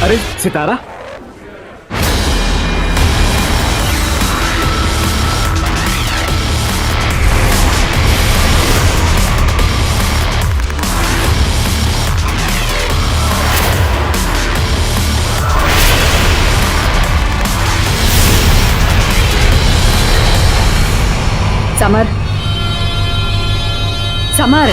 अरे सितारा, summer, summer,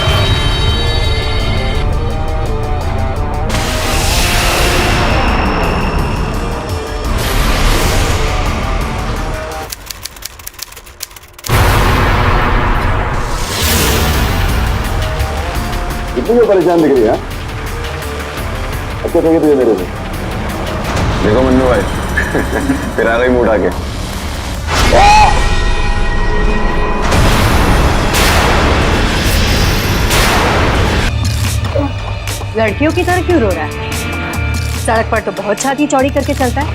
कितनी परेशान दिख रही है? अच्छा लगे तुझे मेरे से? देखो मन्नू भाई, फिर आ गई मूड आके। लड़कियों की तरह क्यों रो रहा है? सड़क पर तो बहुत छाती चौड़ी करके चलता है।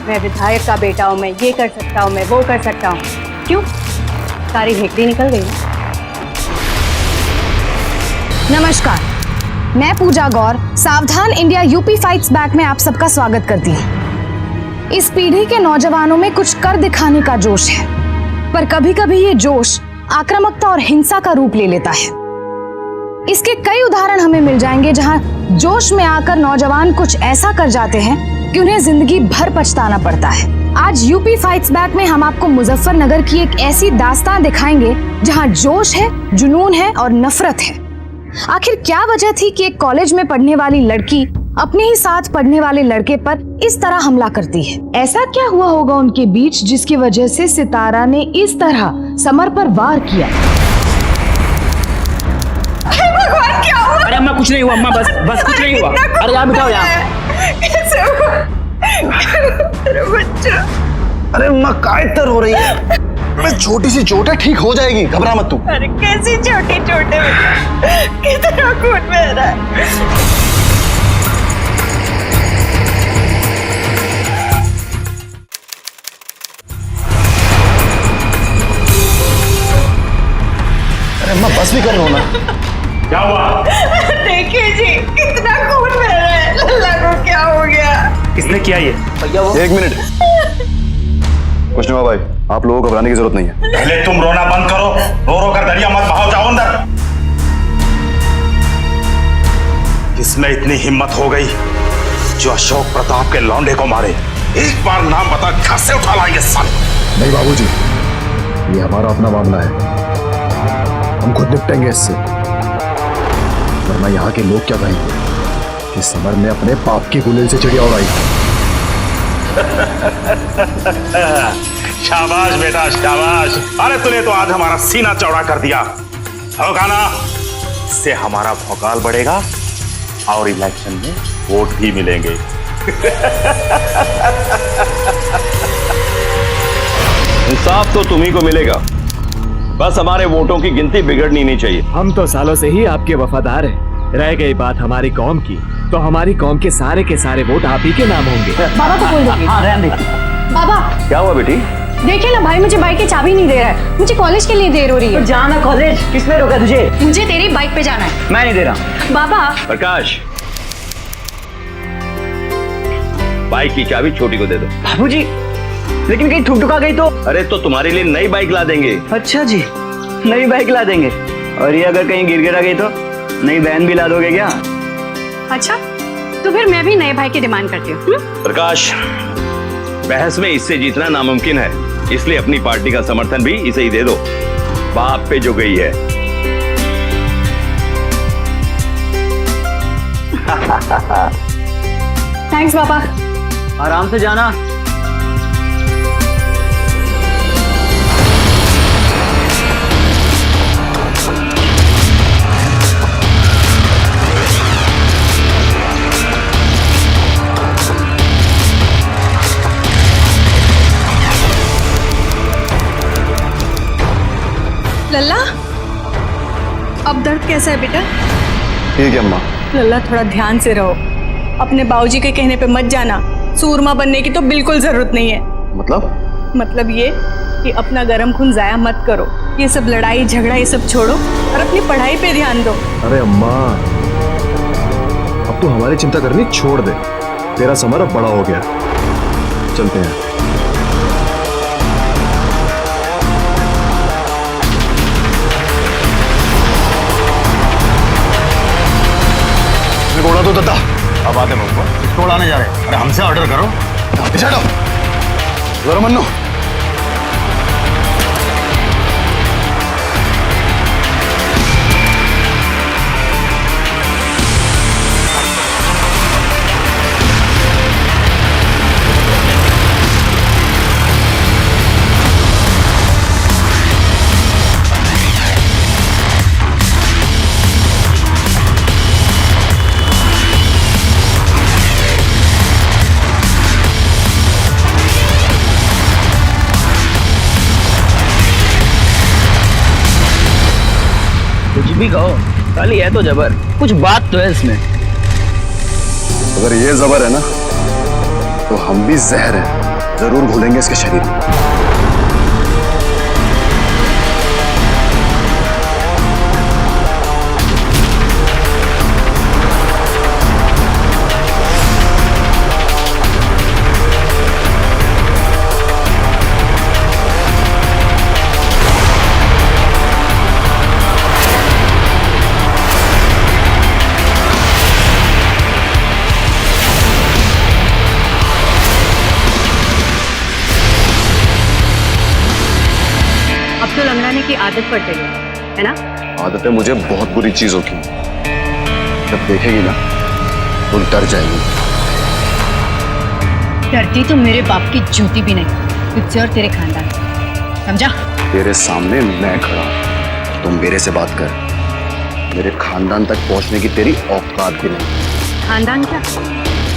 मैं विधायक का बेटा हूँ, मैं ये कर सकता हूँ, मैं वो कर सकता हूँ। क्यों? सारी भेकड़ी निकल गई ना? नमस्कार, मैं पूजा गौर सावधान इंडिया यूपी फाइट्स बैक में आप सबका स्वागत करती हूँ। इस पीढ़ी के नौजवानों में कुछ कर दिखाने का जोश है, पर कभी कभी ये जोश आक्रामकता और हिंसा का रूप ले लेता है। इसके कई उदाहरण हमें मिल जाएंगे जहां जोश में आकर नौजवान कुछ ऐसा कर जाते हैं कि उन्हें जिंदगी भर पछताना पड़ता है। आज यूपी फाइट्स बैक में हम आपको मुजफ्फरनगर की एक ऐसी दास्तान दिखाएंगे जहां जोश है, जुनून है और नफरत है। आखिर क्या वजह थी कि एक कॉलेज में पढ़ने वाली लड़की अपने ही साथ पढ़ने वाले लड़के पर इस तरह हमला करती है? ऐसा क्या हुआ होगा उनके बीच जिसकी वजह से सितारा ने इस तरह समर पर वार किया? भगवान, क्या हुआ? अरे अम्मा कुछ नहीं हुआ, अम्मा बस कुछ नहीं हुआ। अरे यहाँ बिठाओ यहाँ। कैसे हुआ? अरे बच्चा, अरे अम्मा काय तर हो रही है? मैं छोटी सी चोट है, ठीक हो जाएगी, घबरा मत तू। अरे कैसी छोटे छोटे कितना खून बह रहा है। अरे अम्मा बस भी कर लो ना। क्या हुआ? देखिए जी, कितना खून बह रहा है। लल्ला को क्या हो गया? किसने किया ये? भैया वो एक मिनट, कुछ नहीं हुआ भाई, आप लोगों को घबराने की जरूरत नहीं है। पहले तुम रोना बंद करो, रो रो कर दरिया मत बहाओ, जाओ अंदर। किसमें इतनी हिम्मत हो गई जो अशोक प्रताप के लौंडे को मारे? एक बार नाम बता, घर से उठा लाएंगे साले। नहीं बाबूजी, ये हमारा अपना मामला है, हम खुद निपटेंगे इससे। वरना यहाँ के लोग क्या कहेंगे कि समर ने अपने पाप की गुलेल से चिड़िया उड़ाई। शाबाश बेटा शाबाश। अरे तूने तो आज हमारा सीना चौड़ा कर दिया होगा ना? इससे हमारा भौकाल बढ़ेगा और इलेक्शन में वोट भी मिलेंगे। इंसाफ तो तुम्ही को मिलेगा, बस हमारे वोटों की गिनती बिगड़नी नहीं चाहिए। हम तो सालों से ही आपके वफादार हैं। रह गई बात हमारी कौम की, तो हमारी कौम के सारे वोट आप ही के नाम होंगे। बाबा को बोल दो। हाँ रहने दे। बाबा क्या हुआ बेटी? देखिए ना भाई, मुझे बाइक की चाबी नहीं दे रहा है। मुझे कॉलेज के लिए देर हो रही है। जाना कॉलेज, किसने रोका तुझे? मुझे तेरी बाइक पे जाना है। मैं नहीं दे रहा। बाबा प्रकाश, बाइक की चाबी छोटी को दे दो। बाबूजी, लेकिन कहीं ठुक ठुका गई तो? अरे तो तुम्हारे लिए नई बाइक ला देंगे। अच्छा जी, नई बाइक ला देंगे। और ये अगर कहीं गिर गिरा गई तो नई बहन भी ला दोगे क्या? अच्छा, तो फिर मैं भी नए भाई की डिमांड करती हूँ। प्रकाश, बहस में इससे जीतना नामुमकिन है, इसलिए अपनी पार्टी का समर्थन भी इसे ही दे दो। बाप पे जो गई है। थैंक्स पापा। आराम से जाना। लल्ला, अब दर्द कैसा है बेटा? ठीक है अम्मा। लल्ला थोड़ा ध्यान से रहो, अपने बाबूजी के कहने पे मत जाना। सूरमा बनने की तो बिल्कुल जरूरत नहीं है। मतलब ये कि अपना गर्म खून जाया मत करो। ये सब लड़ाई झगड़ा ये सब छोड़ो और अपनी पढ़ाई पे ध्यान दो। अरे अम्मा, अब तो हमारी चिंता करनी छोड़ दे। तेरा समर अब बड़ा हो गया, चलते हैं। घोड़ा तो दद्दा अब आते मुझको इसको उड़ाने जा रहे हैं। अरे हमसे ऑर्डर करो, पीछे हटो। जरा मन्नू कुछ भी कहो, खाली है तो जबर, कुछ बात तो है इसमें। अगर ये जबर है ना तो हम भी जहर हैं, जरूर घुलेंगे इसके शरीर में। तो लंगड़ाने की आदत पड़ गई है ना? आदतें मुझे बहुत बुरी चीजों की, जब देखेगी ना तो डर जाएगी। डरती तो मेरे बाप की जूती भी नहीं, तुझसे और तेरे खानदान से, समझा? तेरे सामने मैं खड़ा हूं, तुम मेरे से बात कर। मेरे खानदान तक पहुंचने की तेरी औकात भी नहीं। खानदान क्या?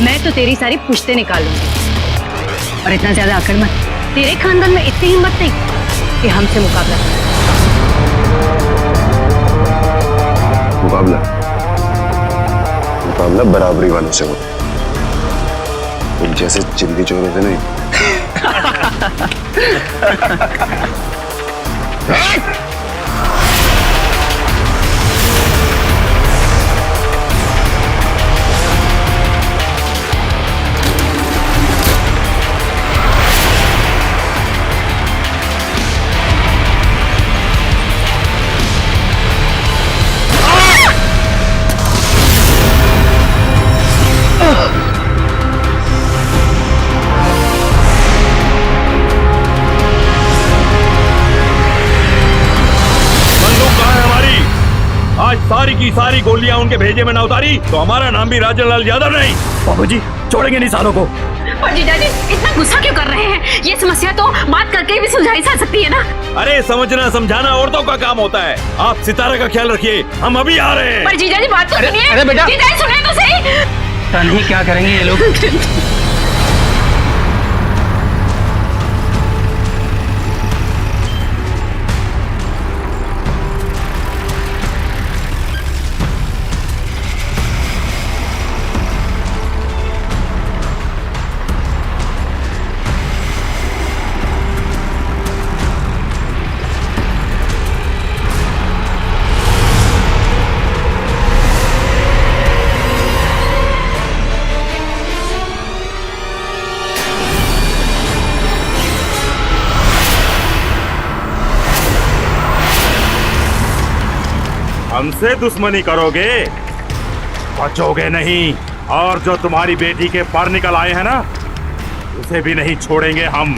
मैं तो तेरी सारी पुश्ते निकाल लूंगी। और इतना ज्यादा अकड़ मत, तेरे खानदान में इतनी हिम्मत नहीं कि हमसे मुकाबला कर। मुकाबला बराबरी वालों से हो, तुम जैसे चिंदी चोरों से नहीं। सारी की सारी गोलियां उनके भेजे में न उतारी तो हमारा नाम भी राजन लाल यादव नहीं। बाबूजी छोड़ेंगे नहीं सालों को। पर जीजाजी इतना गुस्सा क्यों कर रहे हैं? ये समस्या तो बात करके भी सुलझाई जा सकती है ना। अरे समझना समझाना औरतों का काम होता है। आप सितारा का ख्याल रखिए, हम अभी आ रहे हैं। पर जीजाजी बात तो सुनिए। अरे बेटा, जीजाजी सुनिए तो सही। पता नहीं क्या करेंगे ये लोग। हमसे दुश्मनी करोगे, बचोगे नहीं। और जो तुम्हारी बेटी के पर निकल आए हैं ना, उसे भी नहीं छोड़ेंगे हम।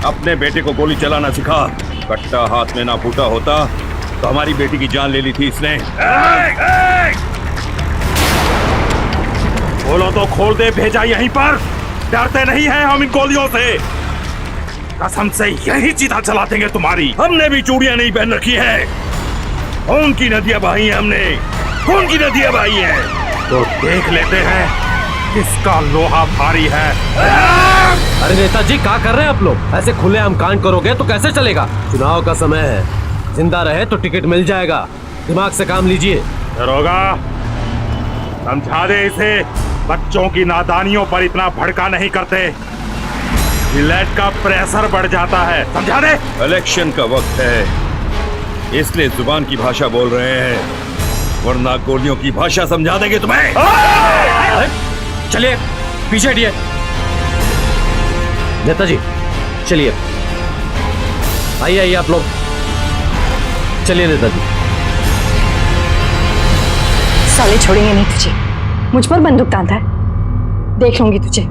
अपने बेटे को गोली चलाना सिखा। कट्टा हाथ में ना फूटा होता तो हमारी बेटी की जान ले ली थी इसने। बोलो तो खोल दे, भेजा यहीं पर। डरते नहीं हैं हम इन गोलियों से। कसम से यही चिता चला देंगे तुम्हारी। हमने भी चूड़ियां नहीं पहन रखी है। खून की नदियां बही हैं हमने, खून की नदियां बही हैं। तो देख लेते हैं किसका लोहा भारी है। अरे नेताजी क्या कर रहे हैं आप लोग? ऐसे खुलेआम कांड करोगे तो कैसे चलेगा? चुनाव का समय है, जिंदा रहे तो टिकट मिल जाएगा। दिमाग से काम लीजिए। दरोगा, समझा दे इसे, बच्चों की नादानियों पर इतना भड़का नहीं करते। जिलेट का प्रेशर बढ़ जाता है, समझा दे। इलेक्शन का वक्त है इसलिए जुबान की भाषा बोल रहे हैं, वरना गोलियों की भाषा समझा देंगे तुम्हें। चलिए पीछे हटिए। नेताजी चलिए, आइए आइए आप लोग, चलिए नेताजी। साले छोड़ेंगे नहीं तुझे, मुझ पर बंदूक तानता है, देख लूंगी तुझे,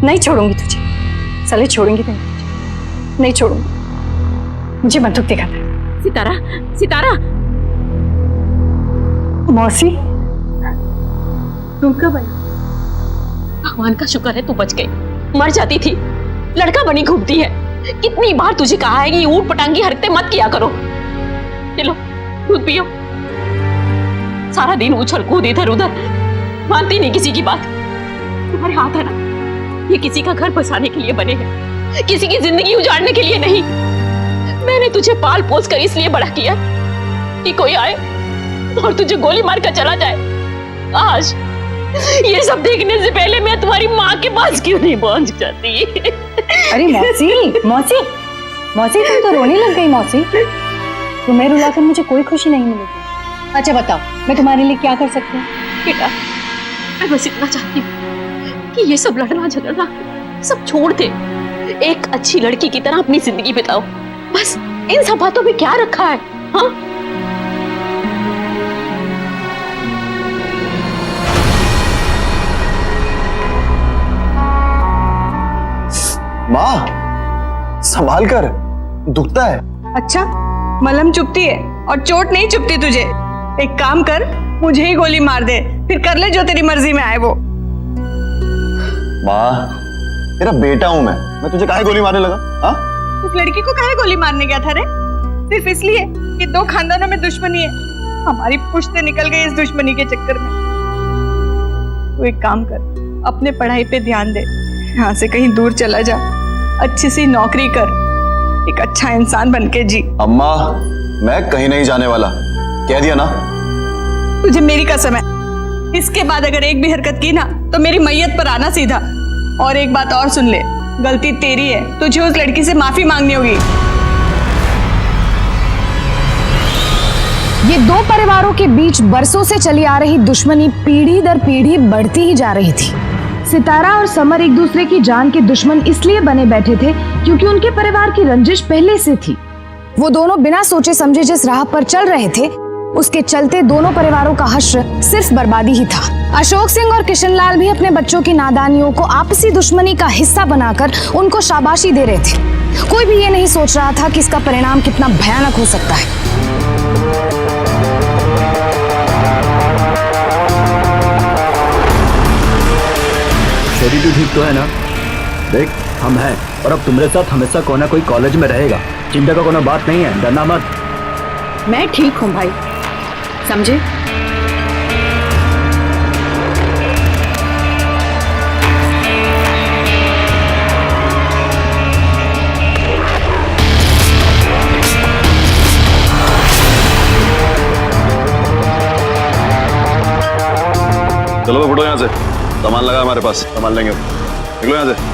नहीं छोड़ूंगी तुझे, साले छोड़ूंगी नहीं छोड़ूंगी, मुझे बंदूक दिखाता है। सितारा, सितारा, मौसी तुम कब आई? भगवान का शुक्र है तू बच गई, मर जाती थी। लड़का बनी घूमती है, कितनी बार तुझे कहा है कि ऊट पटांगी हरकतें मत किया करो। चलो दूध पियो। सारा दिन उछल कूद इधर उधर, मानती नहीं किसी की बात। तुम्हारे हाथ है ना, ये किसी का घर बसाने के लिए बने हैं, किसी की जिंदगी उजाड़ने के लिए नहीं। मैंने तुझे पाल पोस कर इसलिए बड़ा किया कि कोई आए और तुझे गोली मार कर चला जाए। आज ये सब देखने से पहले मैं तुम्हारी माँ के पास क्यों नहीं पहुंच जाती? अरे मौसी, मौसी, मौसी तुम तो रोने लग गई। मौसी, तुम्हें रुलाकर मुझे कोई खुशी नहीं मिलेगी। अच्छा बताओ, मैं तुम्हारे लिए क्या कर सकती हूँ? बेटा, मैं बस इतना चाहती हूँ कि ये सब लड़ना झगड़ना सब छोड़ दे, एक अच्छी लड़की की तरह अपनी जिंदगी बिताओ। बस इन सब बातों में क्या रखा है? हाँ, माँ संभाल कर, दुखता है। अच्छा, मलहम चुभती है और चोट नहीं चुभती तुझे। एक काम कर, मुझे ही गोली मार दे, फिर कर ले जो तेरी मर्जी में आए वो। माँ तेरा बेटा हूं मैं तुझे काहे गोली मारने लगा? हाँ, उस लड़की को काहे गोली मारने गया था रे? सिर्फ इसलिए कि दो खानदानों में दुश्मनी है। हमारी पुश्तें निकल गई इस दुश्मनी के चक्कर में। तू एक काम कर, अपने पढ़ाई पे ध्यान दे, यहाँ से कहीं दूर चला जा, अच्छी सी नौकरी कर, एक अच्छा इंसान बन के जी। अम्मा मैं कहीं नहीं जाने वाला, कह दिया ना। तुझे मेरी कसम है, इसके बाद अगर एक भी हरकत की ना तो मेरी मैयत पर आना सीधा। और एक बात और सुन ले, गलती तेरी है, तुझे उस लड़की से माफी मांगनी होगी। ये दो परिवारों के बीच बरसों से चली आ रही दुश्मनी पीढ़ी दर पीढ़ी बढ़ती ही जा रही थी। सितारा और समर एक दूसरे की जान के दुश्मन इसलिए बने बैठे थे क्योंकि उनके परिवार की रंजिश पहले से थी। वो दोनों बिना सोचे समझे जिस राह पर चल रहे थे, उसके चलते दोनों परिवारों का हश्र सिर्फ बर्बादी ही था। अशोक सिंह और किशनलाल भी अपने बच्चों की नादानियों को आपसी दुश्मनी का हिस्सा बनाकर उनको शाबाशी दे रहे थे। कोई भी ये नहीं सोच रहा था कि इसका परिणाम कितना भयानक हो सकता है। शरीर ठीक तो है ना? देख हम हैं, और अब तुम्हारे साथ हमेशा कोई ना कोई कॉलेज में रहेगा। चिंता का कोई बात नहीं है, डरना मत। मैं ठीक हूँ भाई, समझे? चलो तो फुटो यहाँ से, सामान लगा हमारे पास, सामान लेंगे। निकलो यहाँ से।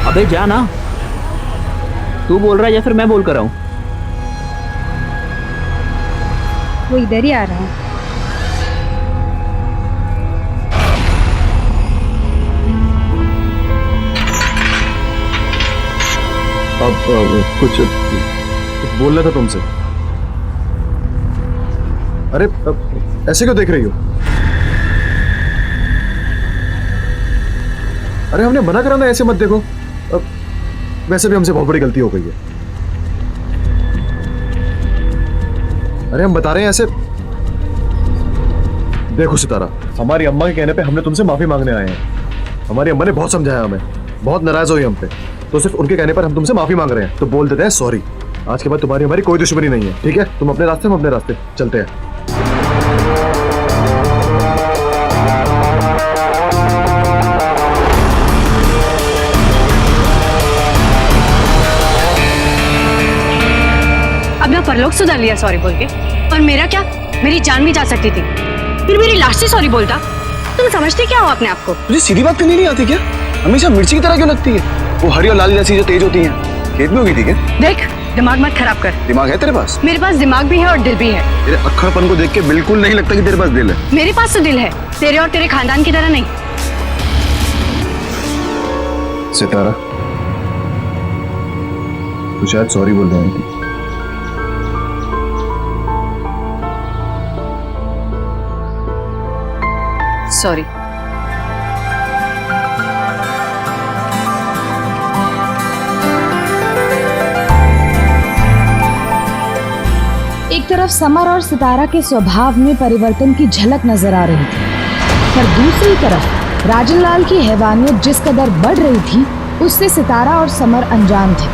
अबे जा ना, तू बोल रहा है या फिर मैं बोल कर रहा हूँ? वो इधर ही आ रहा है। अब कुछ बोलना था तुमसे। अरे अब ऐसे क्यों देख रही हो? अरे हमने मना करा ना, ऐसे मत देखो। अब वैसे भी हमसे बहुत बड़ी गलती हो गई है। अरे हम बता रहे हैं ऐसे। देखो सितारा, हमारी अम्मा के कहने पे हमने तुमसे माफी मांगने आए हैं। हमारी अम्मा ने बहुत समझाया हमें, बहुत नाराज हुई हम पे, तो सिर्फ उनके कहने पर हम तुमसे माफी मांग रहे हैं। तो बोल देते हैं सॉरी। आज के बाद तुम्हारी हमारी कोई दुश्मनी नहीं है, ठीक है? तुम अपने रास्ते, हम अपने रास्ते, चलते हैं। अपना परलोक सुधार लिया सॉरी बोल के, और मेरा क्या? मेरी जान भी जा सकती थी, फिर मेरी लाश से सॉरी बोलता। तुम समझते क्या हो अपने आप को? तुझे सीधी बात करनी नहीं आती क्या? हमेशा मिर्ची की तरह क्यों लगती है? वो हरी और लाल जैसी जो तेज होती हैं, खेत में होगी, ठीक है? देख, दिमाग मत खराब कर। दिमाग है तेरे पास? मेरे पास दिमाग भी है और दिल भी है। तेरे अक्खड़पन को देख के बिल्कुल नहीं लगता कि तेरे पास दिल है। मेरे पास तो दिल है, तेरे और तेरे खानदान की तरह नहीं। सितारा, तू शायद सॉरी बोल रही थी। सॉरी। एक तरफ समर और सितारा के स्वभाव में परिवर्तन की झलक नजर आ रही थी, पर दूसरी तरफ राजन लाल की हैवानियत जिस कदर बढ़ रही थी, उससे सितारा और समर अनजान थे।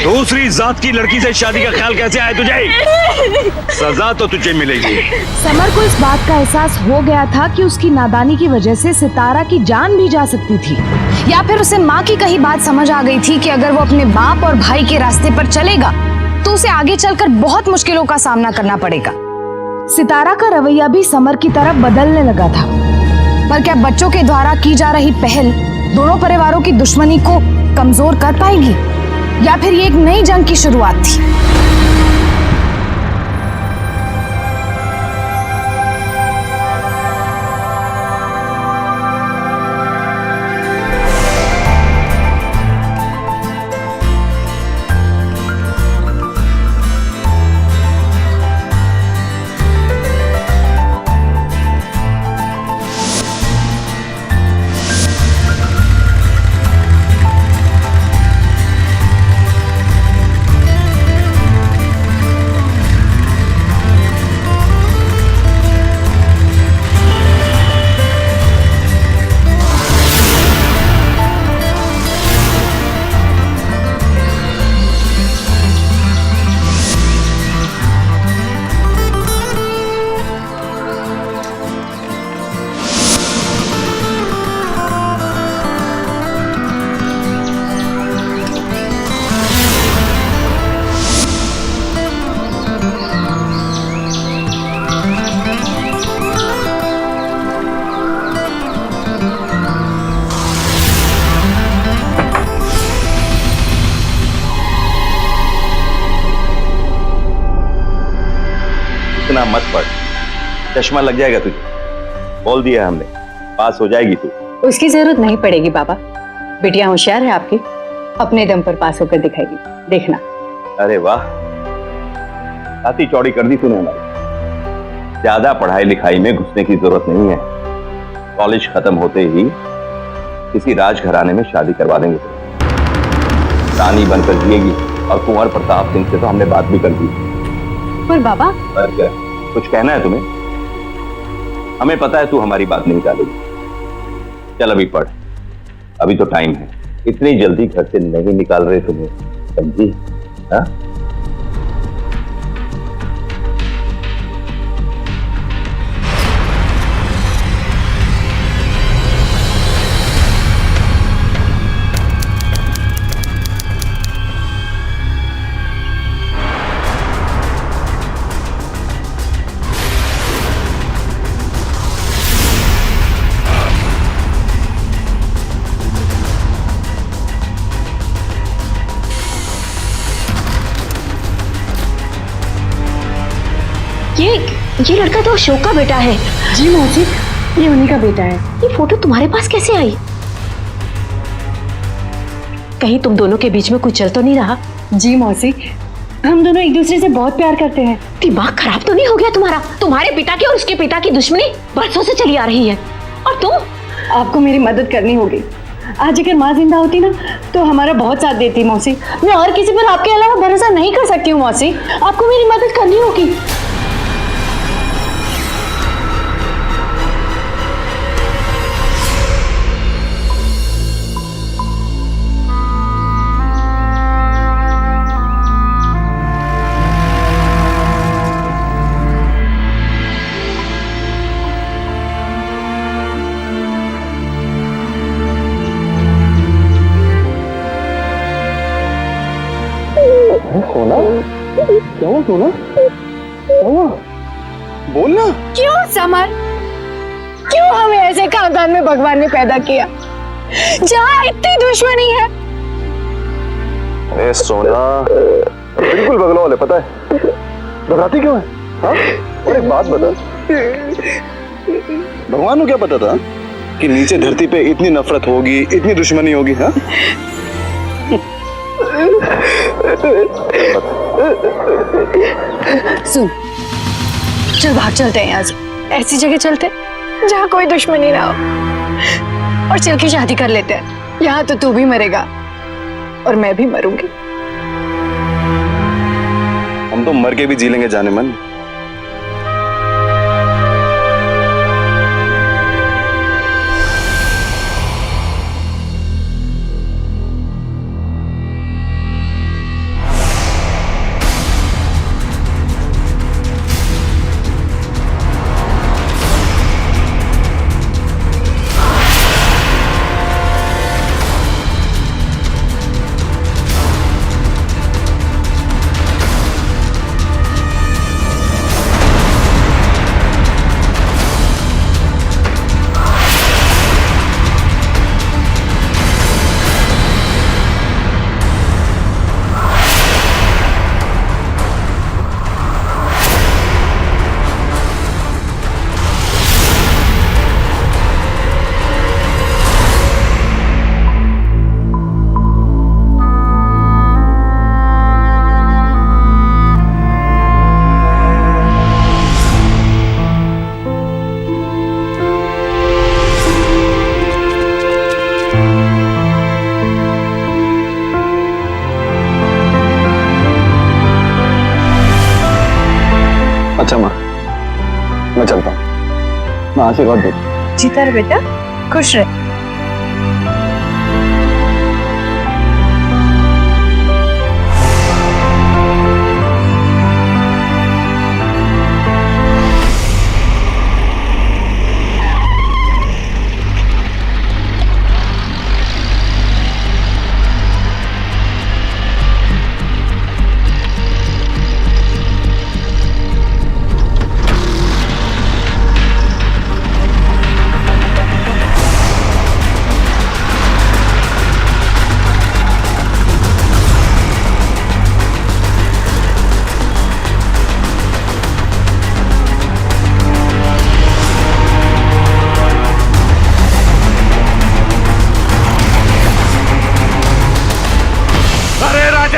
दूसरी जात की लड़की से शादी का ख्याल कैसे आया तुझे? सजा तो तुझे मिलेगी। समर को इस बात का एहसास हो गया था कि उसकी नादानी की वजह से सितारा की जान भी जा सकती थी, या फिर उसे माँ की कही बात समझ आ गई थी कि अगर वो अपने बाप और भाई के रास्ते पर चलेगा तो उसे आगे चलकर बहुत मुश्किलों का सामना करना पड़ेगा। सितारा का रवैया भी समर की तरफ बदलने लगा था, पर क्या बच्चों के द्वारा की जा रही पहल दोनों परिवारों की दुश्मनी को कमजोर कर पाएगी, या फिर ये एक नई जंग की शुरुआत थी? इतना मत पढ़, चश्मा लग जाएगा तुझे। बोल दिया हमने, पास हो जाएगी तू। उसकी जरूरत नहीं पड़ेगी बाबा, बिटिया होशियार है आपकी, अपने दम पर पास होकर दिखाएगी, देखना। अरे वाह, छाती चौड़ी कर दी तूने हमारी। ज्यादा पढ़ाई लिखाई में घुसने की जरूरत नहीं है। कॉलेज खत्म होते ही किसी राजघराने में शादी करवा देंगे। रानी बनकर जिएगी, और कुंवर प्रताप सिंह से तो हमने बात भी कर दी। पर बाबा, पर क्या कुछ कहना है तुम्हें? हमें पता है तू हमारी बात नहीं टालेगी। चल अभी पढ़, अभी तो टाइम है। इतनी जल्दी घर से नहीं निकाल रहे तुम्हें, समझी? हाँ? ये लड़का तो अशोक का बेटा है। जी मौसी, ये उन्हीं का बेटा है। ये फोटो तुम्हारे पास कैसे आई? कहीं तुम दोनों के बीच में कुछ चल तो नहीं रहा? जी मौसी, हम दोनों एक दूसरे से बहुत प्यार करते हैं। दिमाग खराब तो नहीं हो गया तुम्हारा? तुम्हारे पिता की और उसके पिता की दुश्मनी बरसों से चली आ रही है, और तुम? आपको मेरी मदद करनी होगी। आज अगर माँ जिंदा होती ना तो हमारा बहुत साथ देती मौसी। मैं और किसी पर आपके अलावा भरोसा नहीं कर सकती हूँ मौसी, आपको मेरी मदद करनी होगी। बोलना। क्यों समर, क्यों हमें ऐसे खानदान में भगवान ने पैदा किया जहाँ इतनी दुश्मनी है? अरे सोना, बिल्कुल बगलों वाले, पता है घबराती क्यों है? हाँ? और एक बात बता, भगवान को क्या पता था कि नीचे धरती पे इतनी नफरत होगी, इतनी दुश्मनी होगी? हाँ? सुन, चल भाग चलते हैं यहाँ से। ऐसी जगह चलते हैं जहाँ कोई दुश्मनी ना हो, और चल के शादी कर लेते हैं। यहाँ तो तू भी मरेगा और मैं भी मरूंगी। हम तो मर के भी जी लेंगे जाने मन। अच्छा माँ, मैं चलता हूँ। मैं आशीर्वाद देता। जीता रहे बेटा, खुश रहे।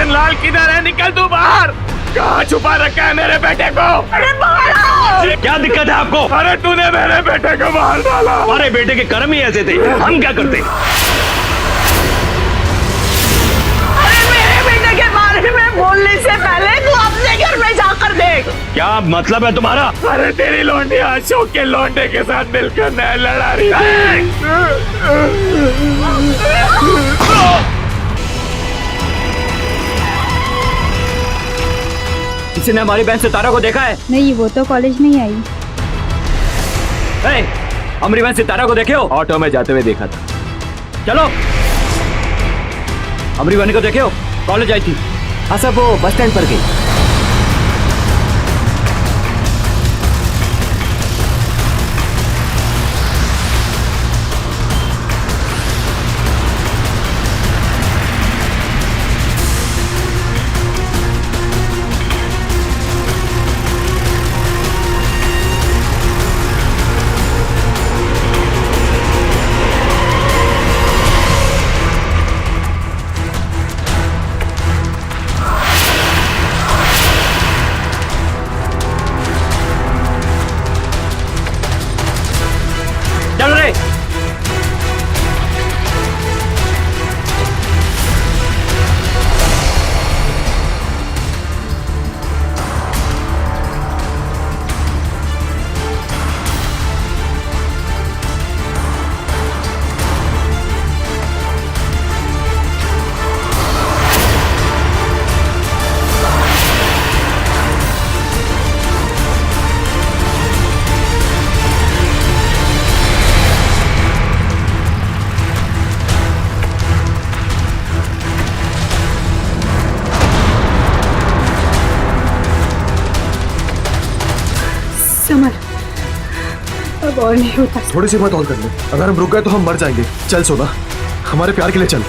लाल किधर है? निकल तू बाहर। कहाँ छुपा रखा है मेरे बेटे को? अरे बाहर आओ। क्या दिक्कत है आपको? अरे तूने मेरे बेटे को बाहर डाला। हमारे बेटे के कर्म ही ऐसे थे, हम क्या करते? अरे मेरे बेटे के बारे में बोलने से पहले तू अपने घर में जाकर देख। क्या मतलब है तुम्हारा? अरे तेरी लौंडी अशोक के लौंडे के साथ मिलकर नया लड़ा रही है। किसी ने हमारी बहन सितारा को देखा है? नहीं, वो तो कॉलेज नहीं आई। हमारी बहन सितारा को देखे हो? ऑटो में जाते हुए देखा था। चलो, हमारी बहन को देखे हो? कॉलेज आई थी। हाँ सब वो बस स्टैंड पर गई। समर, अब और नहीं होता। थोड़ी सी हिम्मत और कर ले, अगर हम रुक गए तो हम मर जाएंगे। चल सोना, हमारे प्यार के लिए चल।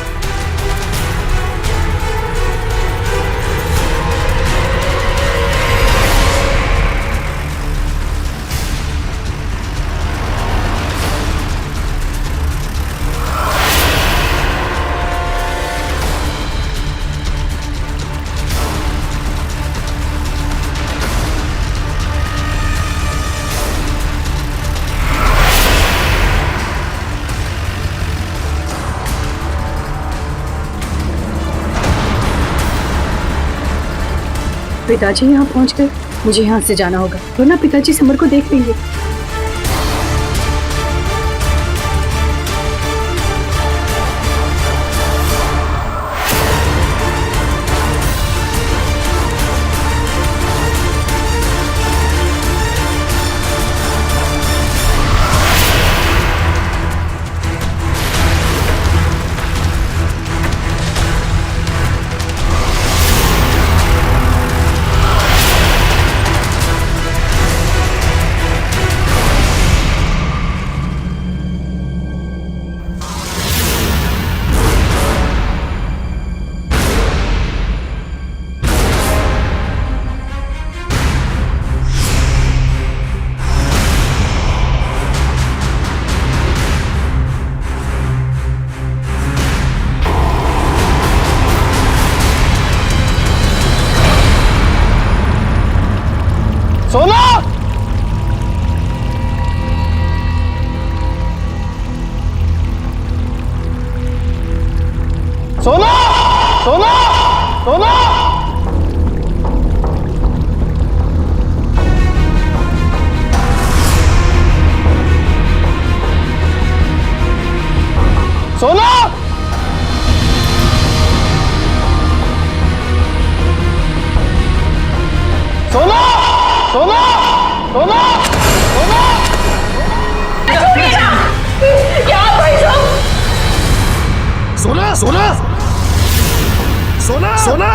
पिताजी यहाँ पहुँच गए, मुझे यहाँ से जाना होगा वरना पिताजी समर को देख लेंगे। सोना, सोना, सोना, सोना, सोना, सोना, सोना, सोना, सोना, सोना, सोना, सोना,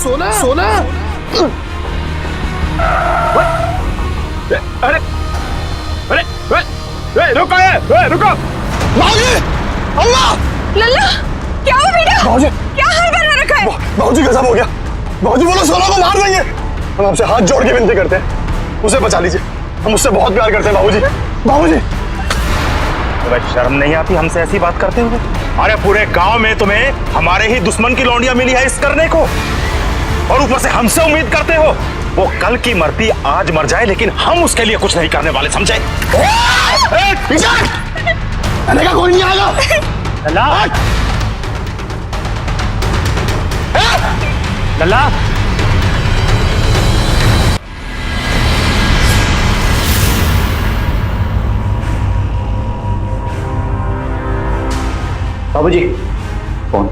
सोना, सोना, सोना। अरे अरे रुको, रुको। बाबूजी, अम्मा, लल्ला, क्या हुआ बेटा? बाबूजी, क्या हाल बना रखा है? बाबूजी गजब हो गया। बाबूजी बोलो सोना को मार देंगे। हम आपसे हाथ जोड़ के विनती करते हैं, उसे बचा लीजिए। हम उससे बहुत प्यार करते हैं बाबूजी। बाबूजी, तुम्हें शर्म नहीं आती हमसे ऐसी बात करते हुए? अरे पूरे गांव में तुम्हें हमारे ही दुश्मन की लौंडियां मिली है इस करने को, और ऊपर से हमसे उम्मीद करते हो वो कल की मरती आज मर जाए, लेकिन हम उसके लिए कुछ नहीं करने वाले, समझे? पीछे कहने का कोई नहीं आएगा। लल्ला, लल्ला, बाबूजी, कौन?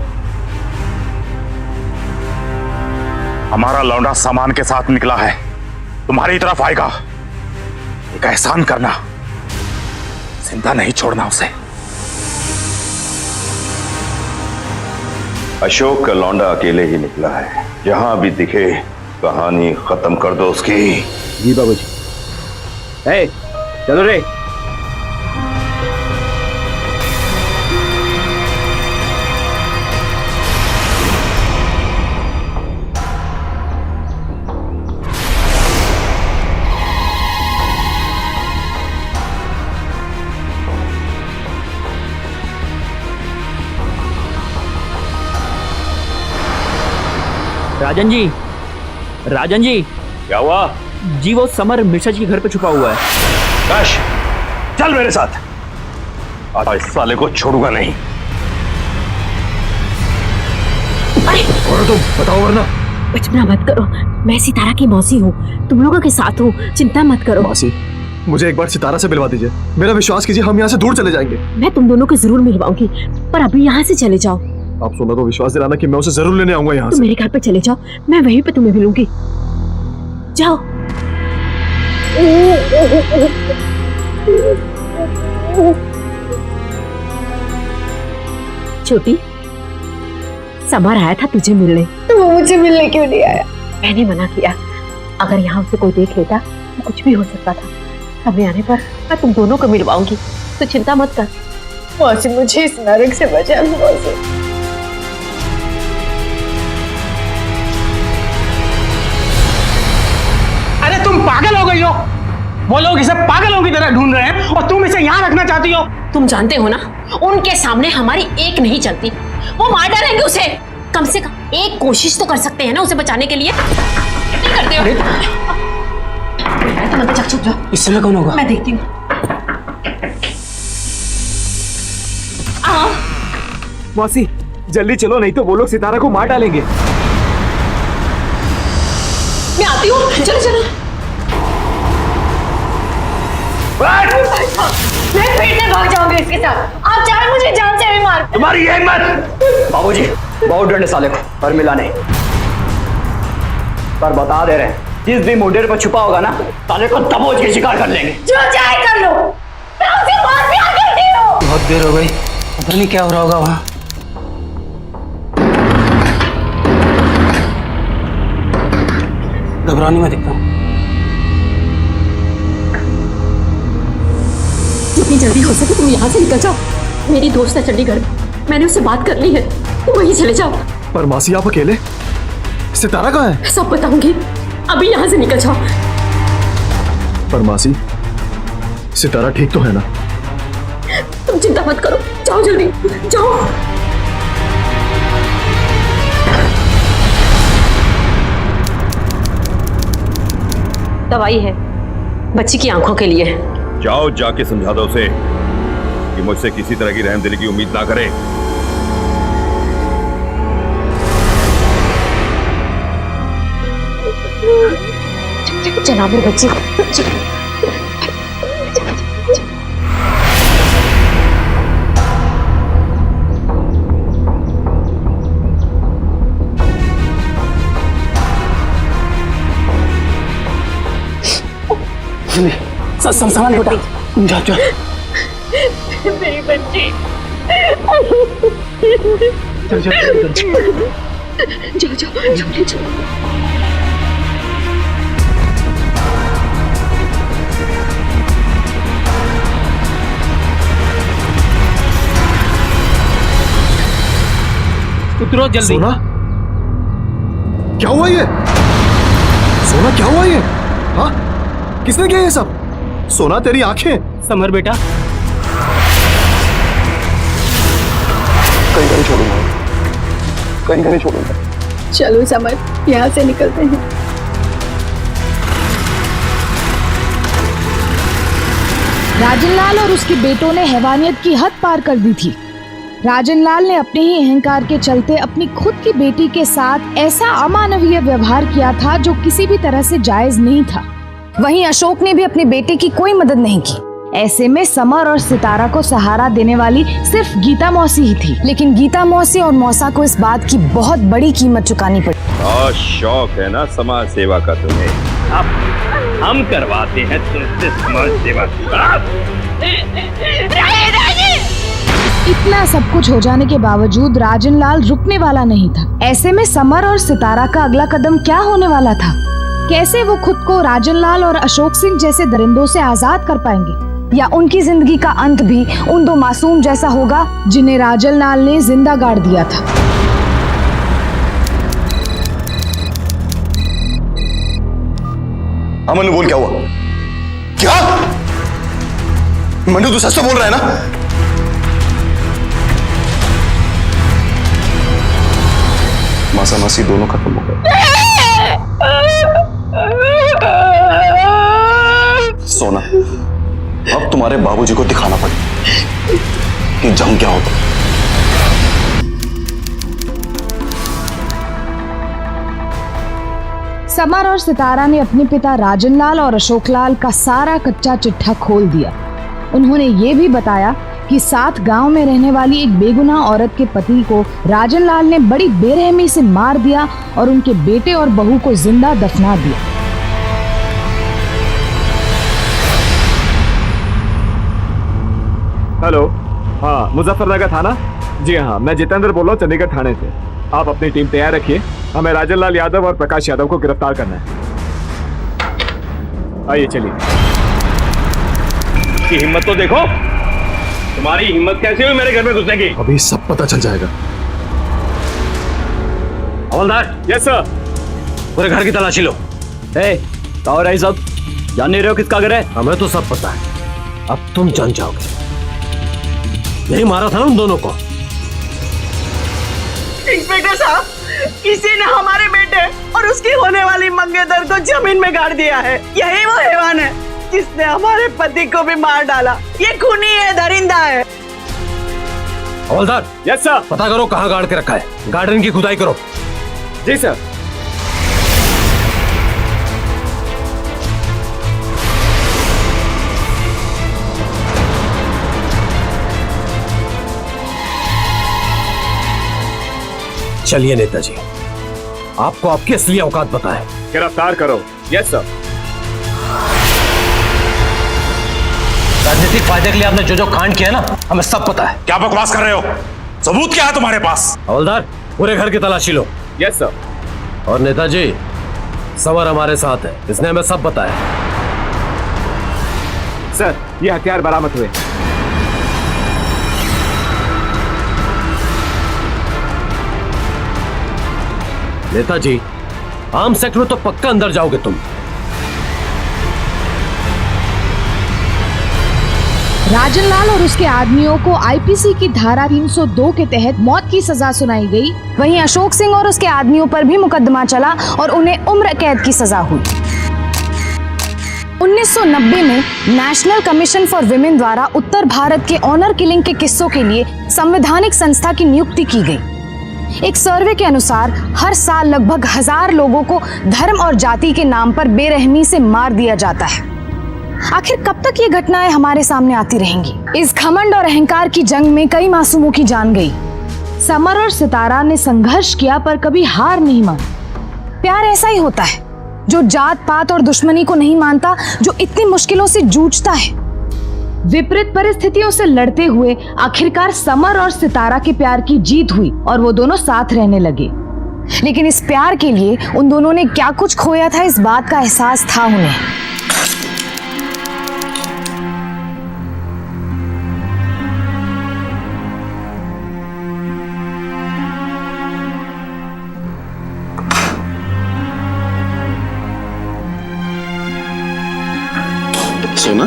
हमारा लौंडा सामान के साथ निकला है, तुम्हारी तरफ आएगा। एक एहसान करना, जिंदा नहीं छोड़ना उसे। अशोक का लौंडा अकेले ही निकला है, जहां भी दिखे कहानी खत्म कर दो उसकी। जी बाबूजी। ए, चलो रे। राजन जी, राजन जी। क्या हुआ? जी वो समर मिश्रा जी के घर पे छुपा हुआ है। काश, चल मेरे साथ। आज इस साले को छोड़ूंगा नहीं। और तुम बताओ वरना। बचपना मत करो, मैं सितारा की मौसी हूँ, तुम लोगों के साथ हूँ, चिंता मत करो। मासी, मुझे एक बार सितारा से मिलवा दीजिए। मेरा विश्वास कीजिए, हम यहाँ से दूर चले जाएंगे। मैं तुम दोनों को जरूर मिलवाऊंगी, पर अभी यहाँ से चले जाओ। आप सोना को विश्वास दिलाना कि मैं उसे जरूर लेने आऊंगा यहाँ तुम से। मेरे घर पे चले जाओ, मैं वहीं पे तुम्हें मिलूंगी। जाओ। छोटी, समर आया था तुझे मिलने। तो वो मुझे मिलने क्यों नहीं आया? मैंने मना किया, अगर यहाँ उसे कोई देख लेता तो कुछ भी हो सकता था। समय आने पर मैं तुम दोनों को मिलवाऊंगी, तो चिंता मत कर। मौसी मुझे इस नरक से बचा मौसी। अरे तुम पागल हो गई हो, वो लोग इसे पागलों की तरह ढूंढ रहे हैं और तुम इसे यहाँ रखना चाहती हो। तुम जानते हो ना, उनके सामने हमारी एक नहीं चलती, वो मार डालेंगे उसे। कम से कम एक कोशिश तो कर सकते हैं ना उसे बचाने के लिए। नहीं करते हो? तुम अंदर चुप जाओ। इस समय कौन होगा? मैं देखती हूँ। आओ। मौसी जल्दी चलो, नहीं तो वो लोग सितारा को मार डालेंगे। मैं आती हूँ, चलो चलो। मैं फिर से भाग जाऊंगी इसके साथ, आप चाहे मुझे जान से भी मार। तुम्हारी ये हिम्मत! बाबूजी बहुत डरने साले को, पर मिला नहीं। पर बता दे रहे हैं, जिस दिन मुंडेर पर छुपा होगा ना, साले को दबोच के शिकार कर लेंगे। जो चाहे कर लो, मैं उससे बहुत प्यार करती हूँ। बहुत देर हो गई, पता नहीं क्या हो रहा होगा वहाँ। घबराने में दिखता हूँ। जितनी जल्दी हो सके तुम यहाँ से निकल जाओ। मेरी दोस्त है चंडीगढ़ में, मैंने उससे बात कर ली है, तुम वहीं चले जाओ। पर मासी आप अकेले? सितारा कहाँ है? सब बताऊंगी, अभी यहाँ से निकल जाओ। पर मासी सितारा ठीक तो है ना? तुम चिंता मत करो, जाओ जल्दी जाओ। दवाई है बच्ची की आंखों के लिए। जाओ जाके समझा दो उसे कि मुझसे किसी तरह की रहमदिली की उम्मीद ना करे। चला मेरे बच्चे। संभाल बेटा, जा जा। मेरी बच्ची। चल चल जाओ जाओ जाओ जाओ। उतरो जल्दी। सोना क्या हुआ ये? सोना क्या हुआ ये? हाँ किसने किया ये सब? सोना तेरी आंखें। समर बेटा कहीं नहीं छोड़ूंगा, कहीं नहीं छोड़ूंगा। चलो समर, यहाँ से निकलते हैं। राजन लाल और उसके बेटों ने हैवानियत की हद पार कर दी थी। राजन लाल ने अपने ही अहंकार के चलते अपनी खुद की बेटी के साथ ऐसा अमानवीय व्यवहार किया था जो किसी भी तरह से जायज नहीं था। वहीं अशोक ने भी अपनी बेटी की कोई मदद नहीं की। ऐसे में समर और सितारा को सहारा देने वाली सिर्फ गीता मौसी ही थी। लेकिन गीता मौसी और मौसा को इस बात की बहुत बड़ी कीमत चुकानी पड़ी। बहुत शौक है ना समाज सेवा का तुम्हें? हम करवाते हैं तुमसे समाज सेवा। इतना सब कुछ हो जाने के बावजूद राजन लाल रुकने वाला नहीं था। ऐसे में समर और सितारा का अगला कदम क्या होने वाला था? कैसे वो खुद को राजन लाल और अशोक सिंह जैसे दरिंदों से आजाद कर पाएंगे? या उनकी जिंदगी का अंत भी उन दो मासूम जैसा होगा जिन्हें राजन लाल ने जिंदा गाड़ दिया था? अमन बोल क्या हुआ? क्या? मनु तू सच तो बोल रहा है ना? मासा मासी दोनों खत्म हो गए। सोना, अब तुम्हारे बाबूजी को दिखाना पड़ेगा कि जंग क्या होता है। समर और सितारा ने अपने पिता राजन लाल और अशोक लाल का सारा कच्चा चिट्ठा खोल दिया। उन्होंने ये भी बताया कि साथ गांव में रहने वाली एक बेगुनाह औरत के पति को राजन लाल ने बड़ी बेरहमी से मार दिया और उनके बेटे और बहू को जिंदा दफना दिया। हेलो, हाँ मुजफ्फरनगर थाना। जी हाँ, मैं जितेंद्र बोल रहा हूँ चंडीगढ़ थाने से। आप अपनी टीम तैयार रखिए, हमें राजन लाल यादव और प्रकाश यादव को गिरफ्तार करना है। आइए चलिए। की हिम्मत तो देखो, तुम्हारी हिम्मत कैसे हुई मेरे घर में घुसने की? अभी सब पता चल जाएगा। हवलदार, यस सर। पूरे घर की तलाशी लो। और आई साहब, जान नहीं रहे हो किसका घर है? हमें तो सब पता है, अब तुम जान जाओगे। यही मारा था ना उन दोनों को। इंस्पेक्टर साहब, किसी ने हमारे बेटे और उसकी होने वाली मंगेतर को जमीन में गाड़ दिया है। यही वो हैवान है जिसने हमारे पति को भी मार डाला। ये खूनी है, दरिंदा है। हवलदार, यस सर। पता करो कहाँ गाड़ के रखा है। गार्डन की खुदाई करो। जी सर। चलिए नेताजी, आपको आपकी असली औकात बताएं। गिरफ्तार करो। Yes sir. राजनीतिक फायदे के लिए आपने जो जो कांड किया ना, हमें सब पता है। क्या बकवास कर रहे हो? सबूत क्या है तुम्हारे पास? हवलदार, पूरे घर की तलाशी लो। Yes sir. और नेताजी, सवर हमारे साथ है, इसने हमें सब बताया। सर, ये हथियार बरामद हुए। नेताजी, आर्म सेक्टर में तो पक्का अंदर जाओगे तुम। राजन लाल और उसके आदमियों को आईपीसी की धारा 302 के तहत मौत की सजा सुनाई गई। वहीं अशोक सिंह और उसके आदमियों पर भी मुकदमा चला और उन्हें उम्र कैद की सजा हुई। 1990 में नेशनल कमीशन फॉर विमेन द्वारा उत्तर भारत के ऑनर किलिंग के किस्सों के लिए संवैधानिक संस्था की नियुक्ति की गई। एक सर्वे के अनुसार हर साल लगभग 1000 लोगों को धर्म और जाति के नाम पर बेरहमी से मार दिया जाता है। आखिर कब तक ये घटनाएं हमारे सामने आती रहेंगी? इस घमंड और अहंकार की जंग में कई मासूमों की जान गई। समर और सितारा ने संघर्ष किया पर कभी हार नहीं मानी। प्यार ऐसा ही होता है जो जात पात और दुश्मनी को नहीं मानता, जो इतनी मुश्किलों से जूझता है। विपरीत परिस्थितियों से लड़ते हुए आखिरकार समर और सितारा के प्यार की जीत हुई और वो दोनों साथ रहने लगे। लेकिन इस प्यार के लिए उन दोनों ने क्या कुछ खोया था, इस बात का एहसास था उन्हें। सोना,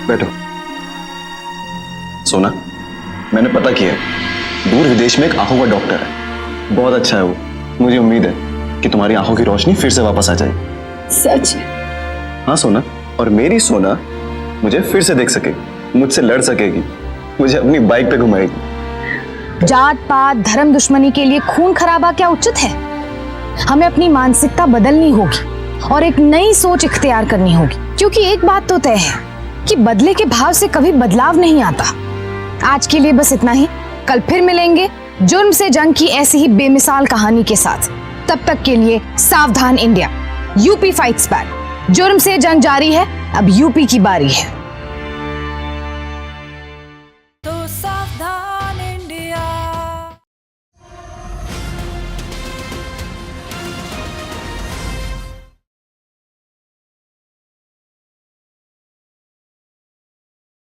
बैठो। सोना, मैंने पता किया, दूर विदेश में एक आंखों का डॉक्टर है। बहुत अच्छा है वो। मुझे उम्मीद है कि तुम्हारी आंखों की रोशनी फिर से वापस आ जाएगी। सच? हाँ सोना, और मेरी सोना मुझे फिर से देख सकेगी, मुझसे लड़ सकेगी, मुझे अपनी बाइक पे घुमाएगी। जात पात धर्म दुश्मनी के लिए खून खराबा क्या उचित है? हमें अपनी मानसिकता बदलनी होगी और एक नई सोच इख्तियार करनी होगी, क्योंकि एक बात तो तय है कि बदले के भाव से कभी बदलाव नहीं आता। आज के लिए बस इतना ही। कल फिर मिलेंगे जुर्म से जंग की ऐसी ही बेमिसाल कहानी के साथ। तब तक के लिए सावधान इंडिया, यूपी फाइट्स बैक। जुर्म से जंग जारी है, अब यूपी की बारी है। तो